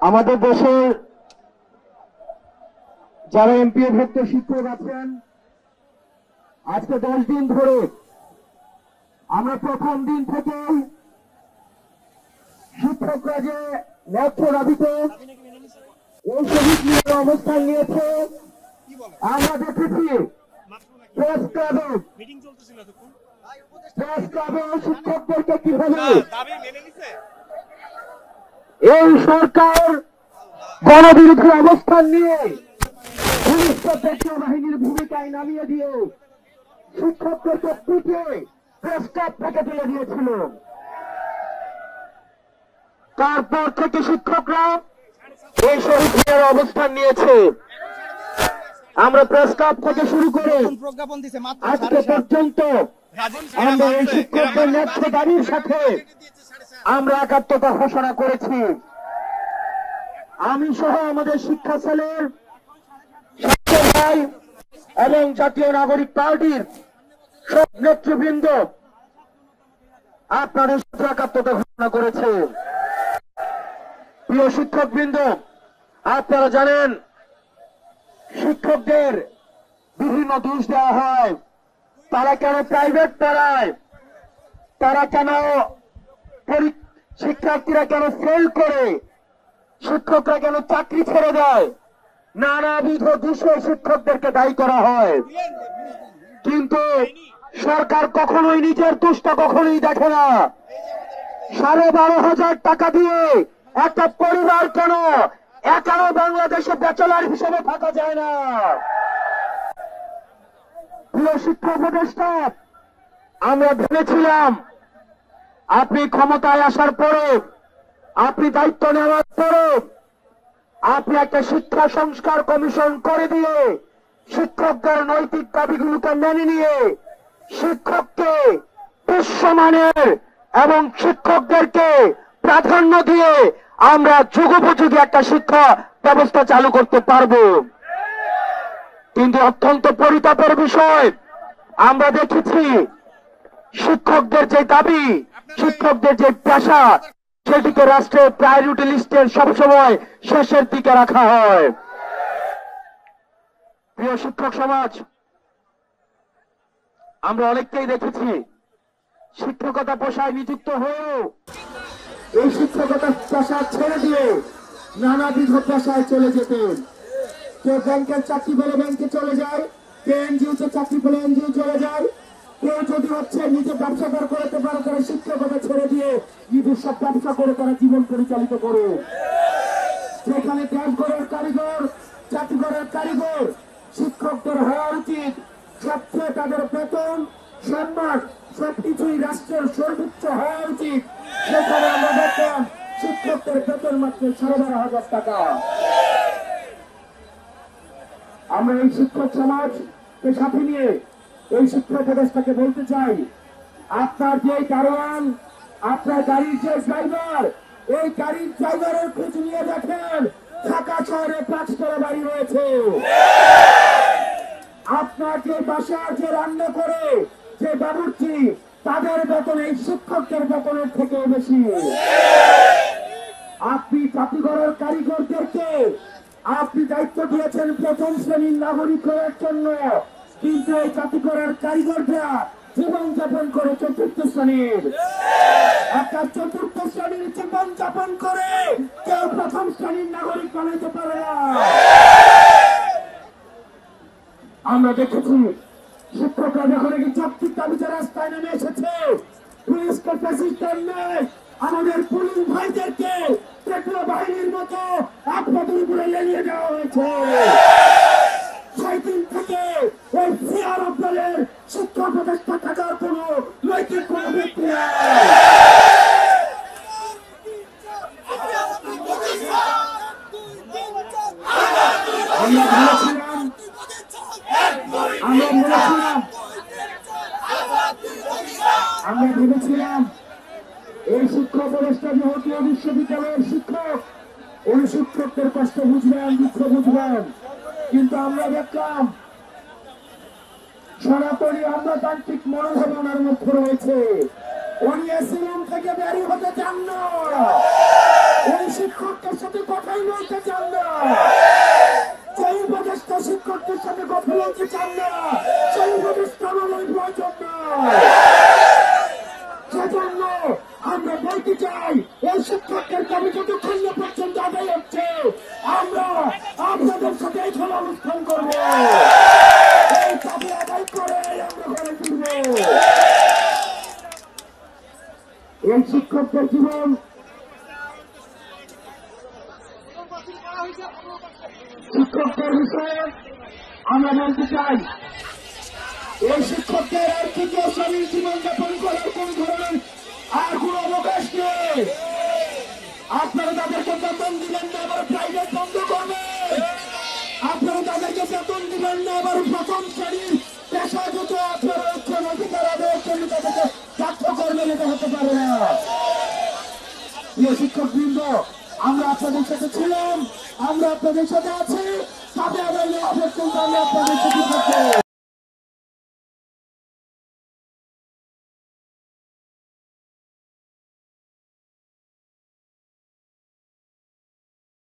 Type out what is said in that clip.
আমাদের দেশের যারা এমপিওভুক্ত শিক্ষক আছেন, আজকে 10 দিন ধরে আমরা প্রথম দিন থেকেই শিক্ষকরা যে ন্যায্য দাবিতে এই শহীদ মিনারে অবস্থান নিয়েছে, আমরা দেখেছি প্রেস ক্লাবে শিক্ষকদেরকে কিভাবে এই সরকার গণবিরোধী অবস্থান নিয়ে পুলিশ দেশীয় বাহিনীর ভূমিকায় নামিয়ে দিয়ে শিক্ষকদেরকে পিটিয়ে প্রেস ক্লাব থেকে তুলে দিয়েছিল। তারপর থেকে শিক্ষকরা এই শহীদ মিনারে অবস্থান নিয়েছে। আমরা প্রেস ক্লাব থেকে শুরু করে আজকে পর্যন্ত আমরা এই শিক্ষকদের ন্যায্য দাবির সাথে আমরা একাত্মতা ঘোষণা করেছি। আমি সহ আমাদের শিক্ষা সেলের ছাত্র ভাই এবং জাতীয় নাগরিক পার্টির সব নেতৃবৃন্দ আপনাদের সাথে একাত্মতা ঘোষণা করেছে। প্রিয় শিক্ষকবৃন্দ, আপনারা জানেন শিক্ষকদের বিভিন্ন দোষ দেওয়া হয়। তারা কেন প্রাইভেট পড়ায়, তারা কেন শিক্ষার্থীরা কেন ফেল করে, শিক্ষকরা কেন চাকরি ছেড়ে দেয়, নানাবিধ দোষে শিক্ষকদেরকে দায়ী করা হয়। কিন্তু সরকার কখনোই নিজের দোষটা কখনোই দেখে না। 12,500 টাকা দিয়ে একটা পরিবার কেন একাও বাংলাদেশে ব্যাচেলর হিসেবে থাকা যায় না? প্রিয় শিক্ষা উপদেষ্টা, আমরা ভেবেছিলাম আপনি ক্ষমতায় আসার পরে, আপনি দায়িত্ব নেওয়ার পরে আপনি একটা শিক্ষা সংস্কার কমিশন করে দিয়ে শিক্ষকদের নৈতিক দাবিগুলোকে মেনে নিয়ে শিক্ষককে বিশ্বমানের এবং শিক্ষকদেরকে প্রাধান্য দিয়ে আমরা যুগোপযোগী একটা শিক্ষা ব্যবস্থা চালু করতে পারবো। কিন্তু অত্যন্ত পরিতাপের বিষয়, আমরা দেখেছি শিক্ষকদের যে দাবি, শিক্ষকদের যে পেশা, সেটিকে রাষ্ট্রের প্রায়োরিটি লিস্টের সবসময় শেষের দিকে রাখা হয়। প্রিয় শিক্ষক সমাজ, আমরা অনেককেই দেখেছি শিক্ষকতা পেশায় নিযুক্ত হয়েও এই শিক্ষকতা পেশা ছেড়ে দিয়ে নানাবিধ পেশায় চলে যেতেন। কেউ ব্যাংকের চাকরি পেলে ব্যাংকে চলে যায়, কেউ এনজিওতে চাকরি পেলে এনজিও চলে যায়, কেউ যদি নিজে ব্যবসা করতে পারে তারা শিক্ষকতা ছেড়ে দিয়ে নিজস্ব ব্যবসা করে তারা জীবন পরিচালিত করে। যেখানে দেশ গড়ার কারিগর, জাতি গড়ার কারিগর শিক্ষকদের হওয়া উচিত, সবচেয়ে তাদের বেতন, সম্মান সবকিছুই রাষ্ট্রের সর্বোচ্চ হওয়া উচিত, সেখানে আমরা দেখলাম শিক্ষকদের বেতন মাত্র 12,500 টাকা। আমরা এই শিক্ষক সমাজকে সাথে নিয়ে এই শিক্ষা উপদেষ্টাকে বলতে চাই, আপনার যে দারোয়ান, আপনার গাড়ির যে ড্রাইভার, এই গাড়ির ড্রাইভারের খোঁজ নিয়ে দেখেন ঢাকা শহরে 5 তলা বাড়ি রয়েছে। আপনার যে বাসার যে রান্না করে যে বাবুর্চি, তাদের বেতন এই শিক্ষকদের বেতনের থেকে বেশি। আপনি জাতিগড়ের কারিগরদেরকে আপনি দায়িত্ব দিয়েছেন প্রথম শ্রেণীর নাগরিক হওয়ার জন্য, কিন্তু এই জাতিগড়ের কারিগররা জীবন যাপন করে 4র্থ শ্রেণীর। একটা 4র্থ শ্রেণীর জীবন যাপন করে কেউ প্রথম শ্রেণীর নাগরিক বানাইতে পারে না। আমরা দেখেছি শিক্ষকরা যখন এই যৌক্তিক দাবিতে রাস্তায় নেমে এসেছে, পুলিশকে প্রেসিডেন্ট নেই, আমাদের পুলিশ ভাইদেরকে পেট্রোল বাহিনীর মতো আপনাদের উপরে লেলিয়ে দেওয়া হয়েছে। সেই দিন থেকে ওই সিআরএফ দলের শিক্ষা উপদেষ্টা থাকার কোন নৈতিক কোন ব্যক্তি নেই। আমরা ভেবেছিলাম এই শিক্ষা উপদেষ্টা যেহেতু বিশ্ববিদ্যালয়ের শিক্ষক, উনি শিক্ষকদের কষ্ট বুঝবেন, দুঃখ বুঝবেন, কিন্তু আমরা দেখলাম সনাতনী আমলাতান্ত্রিক মনোভাবনার মধ্যে রয়েছে। উনি এসিএম থেকে বেরিয়ে হতে চান না, উনি শিক্ষকদের সাথে কথাই বলতে চান না, সেই উপদেষ্টা শিক্ষকদের সাথে কথা বলতে চান না, সেই উপদেষ্টা আমাদের প্রয়োজন নয়। সেজন্য আমরা বলতে চাই, এই শিক্ষকদের দাবি যতক্ষণ না পর্যন্ত আদায় হচ্ছে, আমরা আপনাদের সাথে এখন অনুষ্ঠান করব। এই দাবি আদায় করে আমরা ঘরে ফিরব। এই শিক্ষকদের জীবন শিক্ষকদের বিষয়ে আমরা বলতে চাই, এই শিক্ষকদের আর তৃতীয় শ্রেণীর জীবনযাপন করার কোন ধরনের আর কোন অবকাশ নেই। আপনারা তাদেরকে বেতন দিবেন না, আবার প্রাইভেট বন্ধ করবেন। আপনারা তাদেরকে বেতন দিবেন না, আবার প্রথম শ্রেণীর পেশাগত আপনারা অধিকার আদায়ের জন্য তাদেরকে বাধ্য করবেন, এটা হতে পারে না। প্রিয় শিক্ষকবৃন্দ, আমরা আপনাদের সাথে ছিলাম, আমরা আপনাদের সাথে আছি, সাথে আদায় পর্যন্ত আমরা আপনাদের সাথে থাকবো।